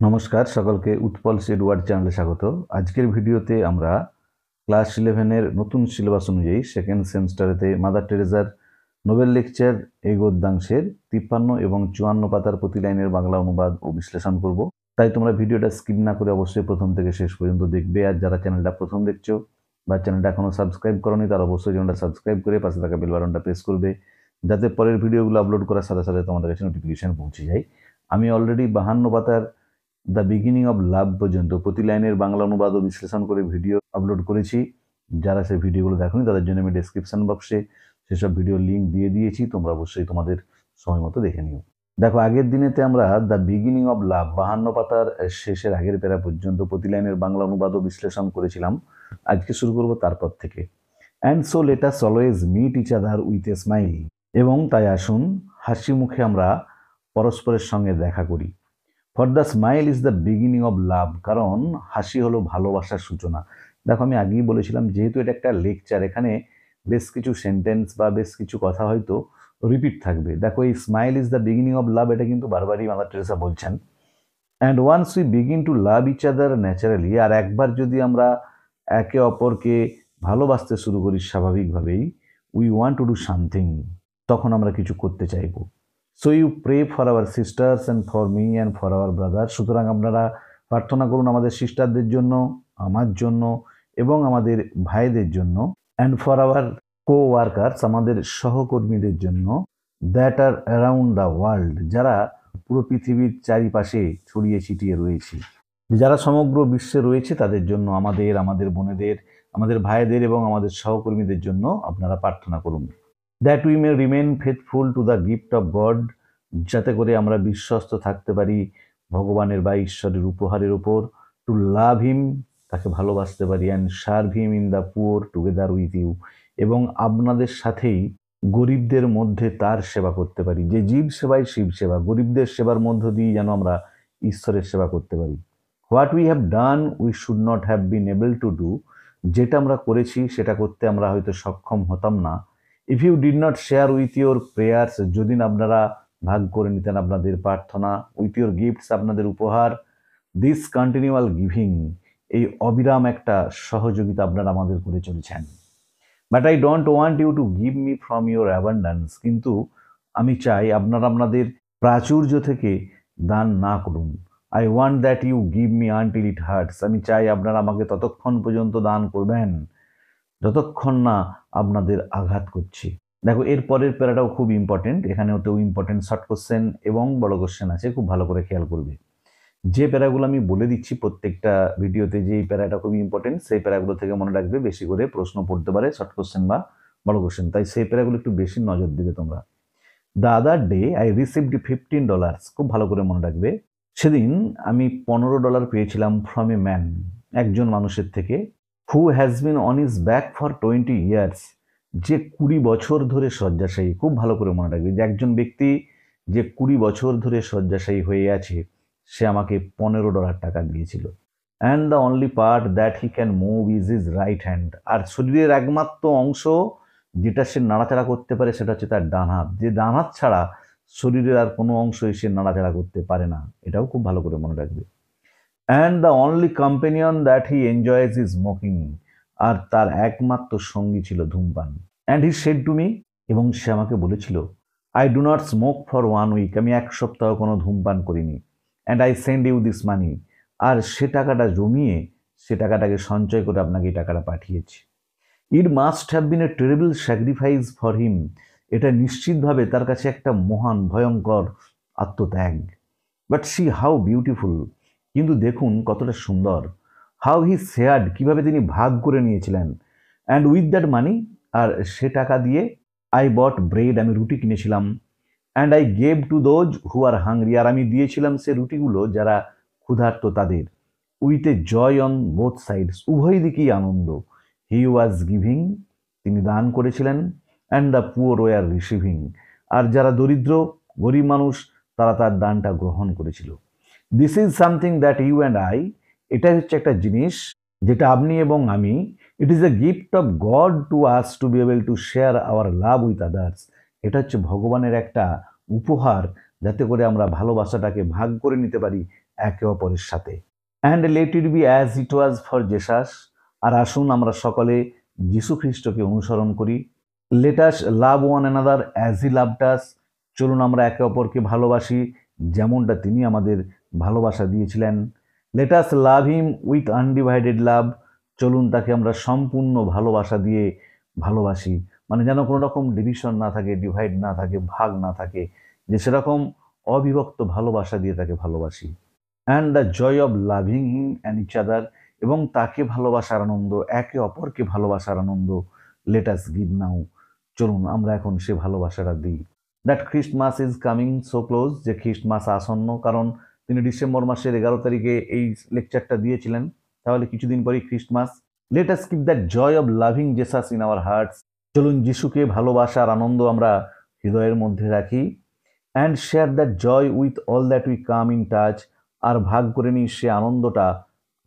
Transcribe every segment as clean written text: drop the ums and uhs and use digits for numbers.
নমস্কার সকলকে উৎপল এডওয়ার্ড চ্যানেলে স্বাগত। আজকের ভিডিওতে আমরা ক্লাস 11-এর নতুন সিলেবাস অনুযায়ী সেকেন্ড সেমিস্টারেতে মাদার টেরেজার নোবেল লেকচার এই গদ্যাংশের 53 এবং 54 পাতার প্রতি লাইনের বাংলা অনুবাদ ও বিশ্লেষণ করব। তাই তোমরা ভিডিওটা স্কিপ না করে অবশ্যই প্রথম থেকে শেষ পর্যন্ত দেখবে। আর যারা চ্যানেলটা প্রথম দেখছো বা চ্যানেলটা এখনো সাবস্ক্রাইব করোনি তারা অবশ্যই চ্যানেলটা সাবস্ক্রাইব করে পাশে থাকা বেল বাটনটা প্রেস করবে, যাতে পরের ভিডিওগুলো আপলোড করার সাথে সাথে তোমাদের কাছে নোটিফিকেশন পৌঁছে যায়। আমি অলরেডি 52 পাতার দ্য বিগিনিং অব লাভ পর্যন্ত প্রতি লাইনের বাংলা অনুবাদ ও বিশ্লেষণ করে ভিডিও আপলোড করেছি। যারা সেই ভিডিওগুলো দেখোনি তাদের জন্য আমি ডেসক্রিপশন বক্সে সেসব ভিডিও লিঙ্ক দিয়ে দিয়েছি, তোমরা অবশ্যই তোমাদের সময় মতো দেখে নিও। দেখো, আগের দিনেতে আমরা দ্য বিগিনিং অব লাভ 52 পাতার শেষের আগের প্যারা পর্যন্ত প্রতি লাইনের বাংলা অনুবাদ ও বিশ্লেষণ করেছিলাম। আজকে শুরু করব তারপর থেকে। And so let us always meet each other with a smile. এবং তাই আসুন হাসি মুখে আমরা পরস্পরের সঙ্গে দেখা করি। For the smile is the beginning of love, কারণ হাসি হলো ভালোবাসার সূচনা। দেখো, আমি আগেই বলেছিলাম যেহেতু এটা একটা লেকচার, এখানে বেশ কিছু সেন্টেন্স বা বেশ কিছু কথা হয়তো রিপিট থাকবে। দেখো, এই smile is the beginning of love এটা কিন্তু বারবারই মাদার টেরেসা বলছেন। And once we begin to love each other naturally, আর একবার যদি আমরা একে অপরকে ভালোবাসতে শুরু করি স্বাভাবিকভাবেই, we want to do something, তখন আমরা কিছু করতে চাইবো। So you pray for our sisters and for me and for our brother, সুতরাং আপনারা প্রার্থনা করুন আমাদের সিস্টারদের জন্য, আমার জন্য এবং আমাদের ভাইদের জন্য, and for our coworkers, আমাদের সহকর্মীদের জন্য, that are around the world, যারা পুরো পৃথিবীর চারিপাশে ছড়িয়ে ছিটিয়ে রয়েছে, যারা সমগ্র বিশ্বে রয়েছে তাদের জন্য, আমাদের বোনেদের, আমাদের ভাইদের এবং আমাদের সহকর্মীদের জন্য আপনারা প্রার্থনা করুন। That we may remain faithful to the gift of god, যাতে করে আমরা বিশ্বস্ত থাকতে পারি ভগবানের বা ঈশ্বরের উপহারের উপর। টু লাভ হিম, তাকে ভালোবাসতে পারি। And serve him in the poor together with you, এবং আপনাদের সাথেই গরিবদের মধ্যে তার সেবা করতে পারি। যে জীব সেবাই শিব সেবা, গরিবদের সেবার মধ্য দিয়ে যেন আমরা ঈশ্বরের সেবা করতে পারি। What we have done we should not have been able to do, যেটা আমরা করেছি সেটা করতে আমরা হয়তো সক্ষম হতাম না। If you did not share with your prayers, যদি আপনারা ভাগ করে নিতেন আপনাদের প্রার্থনা, উইথ ইউর গিফটস, আপনাদের উপহার, দিস কন্টিনিউয়াল গিভিং, এই অবিরাম একটা সহযোগিতা আপনারা আমাদের করে চলেছেন। But I don't want you to give me from your abundance, কিন্তু আমি চাই আপনারা আপনাদের প্রাচুর্য থেকে দান না করুন। I want that you give me until it hurts, আমি চাই আপনারা আমাকে ততক্ষণ পর্যন্ত দান করবেন যতক্ষণ না আপনাদের আঘাত করছে। দেখো, এর পরের প্যারাটাও খুব ইম্পর্টেন্ট, এখানেও ইম্পর্টেন্ট শর্ট কোশ্চেন এবং বড় কোশ্চেন আছে, খুব ভালো করে খেয়াল করবে। যে প্যারাগুলো আমি বলে দিচ্ছি প্রত্যেকটা ভিডিওতে যে এই প্যারাটা খুবই ইম্পর্টেন্ট, সেই প্যারাগুলো থেকে মনে রাখবে, বেশি করে প্রশ্ন পড়তে পারে শর্ট কোশ্চেন বা বড় কোশ্চেন, তাই সেই প্যারাগুলো একটু বেশি নজর দেবে তোমরা। The other day I received $15, খুব ভালো করে মনে রাখবে। সেদিন আমি $15 পেয়েছিলাম ফ্রম এ ম্যান, একজন মানুষের থেকে, who has been on is back for 20 years, যে 20 বছর ধরে শয্যাশায়ী। খুব ভালো করে মনে রাখবে যে একজন ব্যক্তি যে 20 বছর ধরে শয্যাশায়ী হয়ে আছে, সে আমাকে $15 দিয়েছিল। And the only part that he can move is his right hand, আর শরীরের একমাত্র অংশ যেটা সে নাড়াচাড়া করতে পারে সেটা হচ্ছে তার ডান হাত। যে ডান হাত ছাড়া শরীরের আর কোনো অংশই সে নাড়াচাড়া করতে পারে না, এটাও খুব ভালো করে মনে রাখবে। And the only companion that he enjoys is smoking, আর তার একমাত্র সঙ্গী ছিল ধূমপান। And he said to me, এবং সে আমাকে বলেছিল, I do not smoke for 1 week, আমি 1 সপ্তাহ কোনো ধূমপান করিনি। And I send you this money, আর সে টাকাটা জমিয়ে সে টাকাটাকে সঞ্চয় করে আপনাকে এই টাকাটা পাঠিয়েছি। It must have been a terrible sacrifice for him, এটা নিশ্চিতভাবে তার কাছে একটা মহান ভয়ঙ্কর আত্মত্যাগ। বাট সি হাউ বিউটিফুল, কিন্তু দেখুন কতটা সুন্দর। হাউ হি শেয়ার্ড, কীভাবে তিনি ভাগ করে নিয়েছিলেন। অ্যান্ড উইথ দ্যাট মানি, আর সে টাকা দিয়ে, আই বট ব্রেড, আমি রুটি কিনেছিলাম। And I gave to those who are hungry, আর আমি দিয়েছিলাম সে রুটিগুলো যারা ক্ষুধার্ত তাদের। With a joy on both sides, উভয় দিকেই আনন্দ। হি ওয়াজ গিভিং, তিনি দান করেছিলেন। And the poor were receiving, আর যারা দরিদ্র গরিব মানুষ তারা তার দানটা গ্রহণ করেছিল। This is something that you and I, এটা হচ্ছে একটা জিনিস যেটা আপনি এবং আমি, it is a gift of god to us to be able to share our love with others, এটা হচ্ছে ভগবানের একটা উপহার, যাতে করে আমরা ভালোবাসাটাকে ভাগ করে নিতে পারি একে অপরের সাথে। And let it be as it was for Jesus. আর আসুন আমরা সকলে যীশু খ্রিস্টকে অনুসরণ করি। Let us love one another as he loved us. চলুন আমরা একে অপরকে ভালোবাসি যেমনটা তিনি আমাদের ভালোবাসা দিয়েছিলেন। Let us love him with undivided love. চলুন তাকে আমরা সম্পূর্ণ ভালোবাসা দিয়ে ভালোবাসি, মানে যেন কোনো রকম ডিভিশন না থাকে, ডিভাইড না থাকে, ভাগ না থাকে, যে সেরকম অবিভক্ত ভালোবাসা দিয়ে তাকে ভালোবাসি। And the joy of loving him and each other, এবং তাকে ভালোবাসার আনন্দ, একে অপরকে ভালোবাসার আনন্দ লেট আস গিভ নাও। চলুন আমরা এখন সে ভালোবাসাটা দিই। That Christmas is coming so close, যে খ্রিস্টমাস আসন্ন, কারণ তিনি ডিসেম্বর মাসের 11 তারিখে এই লেকচারটা দিয়েছিলেন, তাহলে কিছুদিন পরেই Christmas. Let us keep that joy of loving Jesus in our hearts. চলুন যিশুকে ভালোবাসার আনন্দ আমরা হৃদয়ের মধ্যে রাখি। And share that joy with all that we come in touch. আর ভাগ করে নিই সে আনন্দটা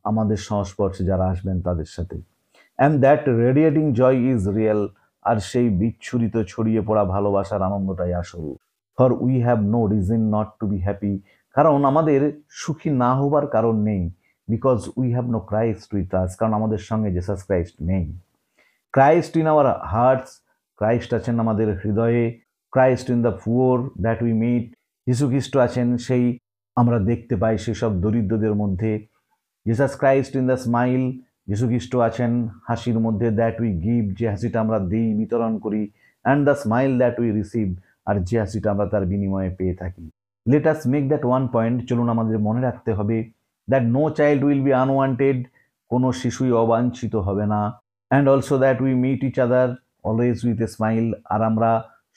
আমাদের সংস্পর্শে যারা আসবেন তাদের সাথে। And that radiating joy is real. আর সেই বিচ্ছুরিত ছড়িয়ে পড়া ভালোবাসার আনন্দটাই আসল। For we have no reason not to be happy. কারণ আমাদের সুখী না হবার কারণ নেই। Because we have no Christ with us, কারণ আমাদের সঙ্গে জেসাস ক্রাইস্ট নেই। Christ in our hearts, Christ আছেন আমাদের হৃদয়ে। Christ in the poor that we meet, যীশু খ্রিস্ট আছেন সেই আমরা দেখতে পাই সেসব দরিদ্রদের মধ্যে। Jesus Christ in the smile, যীশু খ্রিস্ট আছেন হাসির মধ্যে। দ্যাট উই গিভ, যে হাসিটা আমরা দিই, বিতরণ করি। And the smile that we receive, আর যে হাসিটা আমরা তার বিনিময়ে পেয়ে থাকি। Let us make that one point, চলুন আমাদের মনে রাখতে হবে, that no child will be unwanted, কোনো শিশুই অবাঞ্ছিত হবে না। And also that we meet each other always with a smile, আর আমরা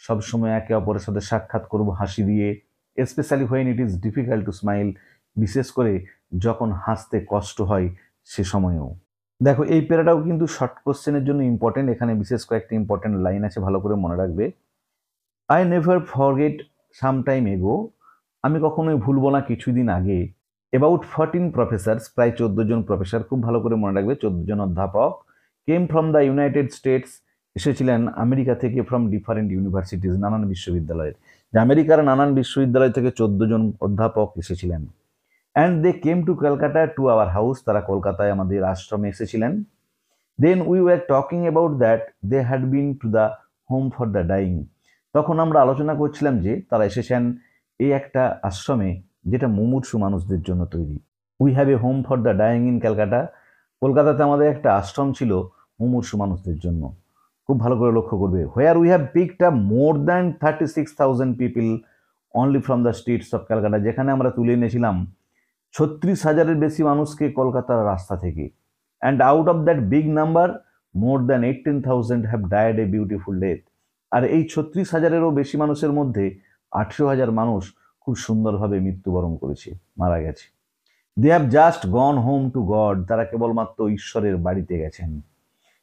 সবসময় একে অপরের সাথে সাক্ষাৎ করব হাসি দিয়ে। Specially when it is difficult to smile, বিশেষ করে যখন হাসতে কষ্ট হয় সে সময়েও। দেখো এই প্যারাটাও কিন্তু শর্ট কোশ্চেনের জন্য ইম্পর্টেন্ট, এখানে বিশেষ কয়েকটি ইম্পর্টেন্ট লাইন আছে, ভালো করে মনে রাখবে। I never forget some time এগো, আমি কখনোই ভুলবো না কিছুদিন আগে। অ্যাবাউট 14 প্রফেসর্স, প্রায় 14 জন প্রফেসর, খুব ভালো করে মনে রাখবে, 14 জন অধ্যাপক। Came from the United states, এসেছিলেন আমেরিকা থেকে। ফ্রম ডিফারেন্ট ইউনিভার্সিটিজ, নানান বিশ্ববিদ্যালয়ের, যে আমেরিকার নানান বিশ্ববিদ্যালয় থেকে 14 জন অধ্যাপক এসেছিলেন। And they came to Calcutta to our house, তারা কলকাতায় আমাদের আশ্রমে এসেছিলেন। Then we were talking about that they had been to the home for the dying, তখন আমরা আলোচনা করছিলাম যে তারা এসেছেন এই একটা আশ্রমে যেটা মুমূর্ষু মানুষদের জন্য তৈরি। We have a home for the dyeing in Calcutta, কলকাতাতে আমাদের একটা আশ্রম ছিল মুমূর্ষু মানুষদের জন্য। খুব ভালো করে লক্ষ্য করবে। Where we have picked up more than 36,000 people only from the streets of Calcutta, যেখানে আমরা তুলে এনেছিলাম 36,000-এর বেশি মানুষকে কলকাতার রাস্তা থেকে। And out of that big number more than 18,000 have died a beautiful death, আর এই 36,000-এরও বেশি মানুষের মধ্যে 18,000 মানুষ খুব সুন্দরভাবে মৃত্যুবরণ করেছে, মারা গেছে। They have just gone home to God, তারা কেবলমাত্র ঈশ্বরের বাড়িতে গেছেন।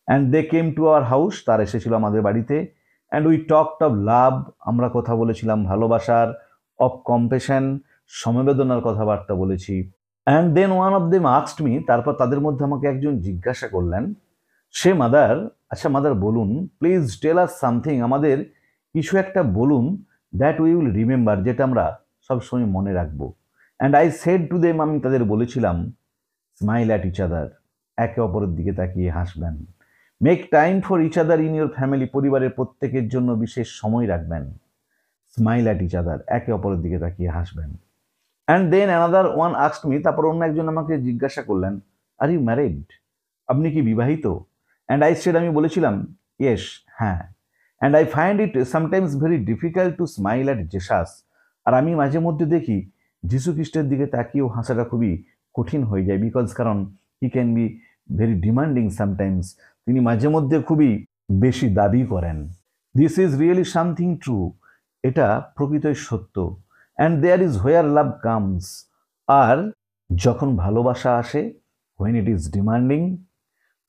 And they came to our house, তারা এসেছিল আমাদের বাড়িতে। And we talked of love, আমরা কথা বলেছিলাম ভালোবাসার। অফ কম্পেশন, সমবেদনার কথাবার্তা বলেছি। And then one of them asked me, তারপর তাদের মধ্যে আমাকে একজন জিজ্ঞাসা করলেন, সে মাদার, আচ্ছা মাদার বলুন, প্লিজ টেল আস সামথিং, আমাদের কিছু একটা বলুন, দ্যাট উই উইল রিমেম্বার, যেটা আমরা সবসময় মনে রাখবো। And I said to them, আমি তাদের বলেছিলাম, স্মাইল অ্যাট ইচ আদার, একে অপরের দিকে তাকিয়ে হাসবেন। Make time for each other in your family, পরিবারের প্রত্যেকের জন্য বিশেষ সময় রাখবেন। স্মাইল অ্যাট ইচ আদার, একে অপরের দিকে তাকিয়ে হাসবেন। And then another one asked me, তারপর অন্য একজন আমাকে জিজ্ঞাসা করলেন, আর ইউ ম্যারিড, আপনি কি বিবাহিত? অ্যান্ড আই সেড, আমি বলেছিলাম, ইয়েস, হ্যাঁ। And I find it sometimes very difficult to smile at Jesus, আর আমি মাঝে মধ্যে দেখি যীশু খ্রিস্টের দিকে তাকিয়েও হাসাটা খুবই কঠিন হয়ে যায়। বিকজ কারণ he can be very demanding sometimes, তিনি মাঝে মধ্যে খুবই বেশি দাবি করেন। This is really something true, এটা প্রকৃতই সত্য। And there is where love comes, আর যখন ভালোবাসা আসে, হোয়েন ইট ইজ ডিমান্ডিং,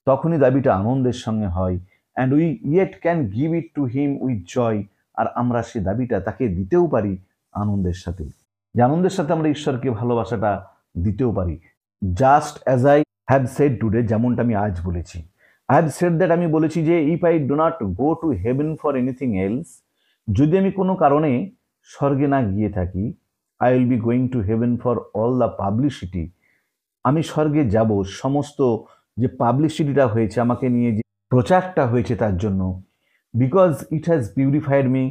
তখনই দাবিটা আনন্দের সঙ্গে হয়। And we yet can give it to him with joy, আর আমরা সে দাবিটা তাকে দিতেও পারি আনন্দের সাথে, যে আনন্দের সাথে আমরা ঈশ্বরকে ভালোবাসাটা দিতেও পারি। Just as I have said today, যেমনটা আমি আজ বলেছি। আই হ্যাভ সেড দ্যাট, আমি বলেছি যে if I do not go to heaven for anything else, যদি আমি কোনো কারণে স্বর্গে না গিয়ে থাকি, I will be going to heaven for all the publicity. আমি স্বর্গে যাব সমস্ত যে পাবলিসিটিটা হয়েছে আমাকে নিয়ে, যে প্রচারটা হয়েছে তার জন্য। Because it has purified me,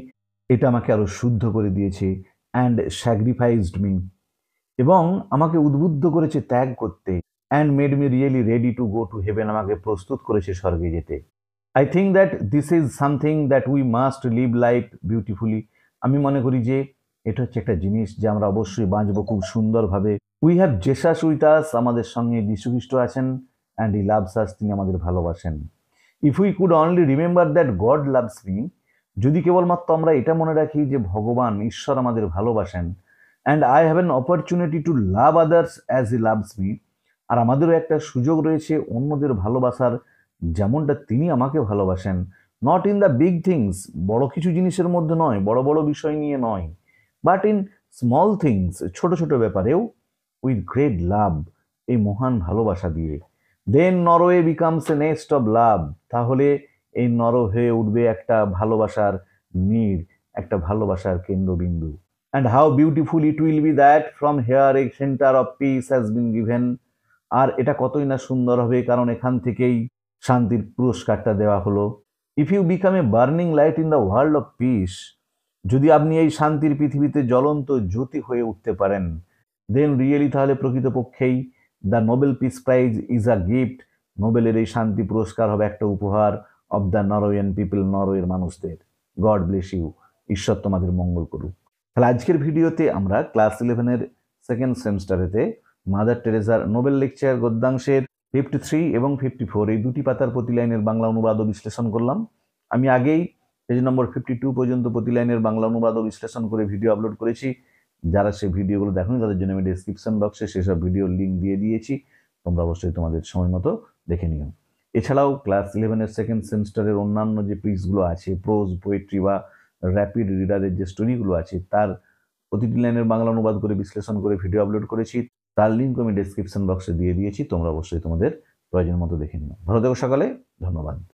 এটা আমাকে আরো শুদ্ধ করে দিয়েছে। অ্যান্ড স্যাক্রিফাইসড মি, এবং আমাকে উদ্বুদ্ধ করেছে ত্যাগ করতে। And made me really ready to go to heaven, আমাকে প্রস্তুত করেছে স্বর্গে যেতে। I think that this is something that we must live life beautifully. আমি মনে করি যে এটা হচ্ছে একটা জিনিস যে আমরা অবশ্যই বাঁচবো খুব সুন্দরভাবে। We have Jesus with us, আমাদের সঙ্গে যীশু খ্রিস্ট আছেন। অ্যান্ড হি লাভস আস, তিনি আমাদের ভালোবাসেন। If we could only remember that god loves me, যদি কেবলমাত্র আমরা এটা মনে রাখি যে ভগবান ঈশ্বর আমাদের ভালোবাসেন, and I have an opportunity to love others as he loves me, আর আমাদেরও একটা সুযোগ রয়েছে অন্যদের ভালোবাসার যেমনটা তিনি আমাকে ভালোবাসেন। Not in the big things, বড় কিছু জিনিসের মধ্যে নয়, বড় বড় বিষয় নিয়ে নয়, বাট ইন স্মল থিংস, ছোট ছোট ব্যাপারেও উইথ গ্রেট লাভ, এই মহান ভালোবাসা দিয়ে। Then Norway becomes a nest of love, তাহলে এই নর হয়ে উঠবে একটা ভালোবাসার নীড়, একটা ভালোবাসার কেন্দ্রবিন্দু। And how beautiful it will be that from here a centre of peace has been given, আর এটা কতই না সুন্দর হবে, কারণ এখান থেকেই শান্তির পুরস্কারটা দেওয়া হলো। If you become a burning light in the world of peace, যদি আপনি এই শান্তির পৃথিবীতে জ্বলন্ত জ্যোতি হয়ে উঠতে পারেন, দেন রিয়েলি, তাহলে প্রকৃতপক্ষেই the Nobel Peace Prize is a gift, নোবেলের এই শান্তি পুরস্কার হবে একটা উপহার অব দ্য নরওয়েন পিপল, নরওয়ের মানুষদের। গড ব্লেস ইউ, ঈশ্বর তোমাদের মঙ্গল করুক। তাহলে আজকের ভিডিওতে আমরা ক্লাস 11-এর সেকেন্ড সেমিস্টারেতে মাদার টেরেসার নোবেল লেকচার গদ্যাংশের 53 এবং 54 এই দুটি পাতার প্রতি লাইনের বাংলা অনুবাদ ও বিশ্লেষণ করলাম। আমি আগেই পেজ নম্বর 52 পর্যন্ত প্রতি লাইনের বাংলা অনুবাদ ও বিশ্লেষণ করে ভিডিও আপলোড করেছি। যারা সেই ভিডিওগুলো দেখোনি তাদের জন্য আমি ডেসক্রিপশন বক্সে সেসব ভিডিওর লিঙ্ক দিয়ে দিয়েছি, তোমরা অবশ্যই তোমাদের সময় মতো দেখে নিও। এছাড়াও ক্লাস 11-এর সেকেন্ড সেমিস্টারের অন্যান্য যে পিসগুলো আছে, প্রোজ, পোয়েট্রি বা র্যাপিড রিডারের যে স্টোরিগুলো আছে, তার প্রতিটি লাইনের বাংলা অনুবাদ করে বিশ্লেষণ করে ভিডিও আপলোড করেছি, তার লিঙ্ক আমি ডেসক্রিপশন বক্সে দিয়ে দিয়েছি, তোমরা অবশ্যই তোমাদের প্রয়োজন মতো দেখে নিও। ভালো থেকো সকালে, ধন্যবাদ।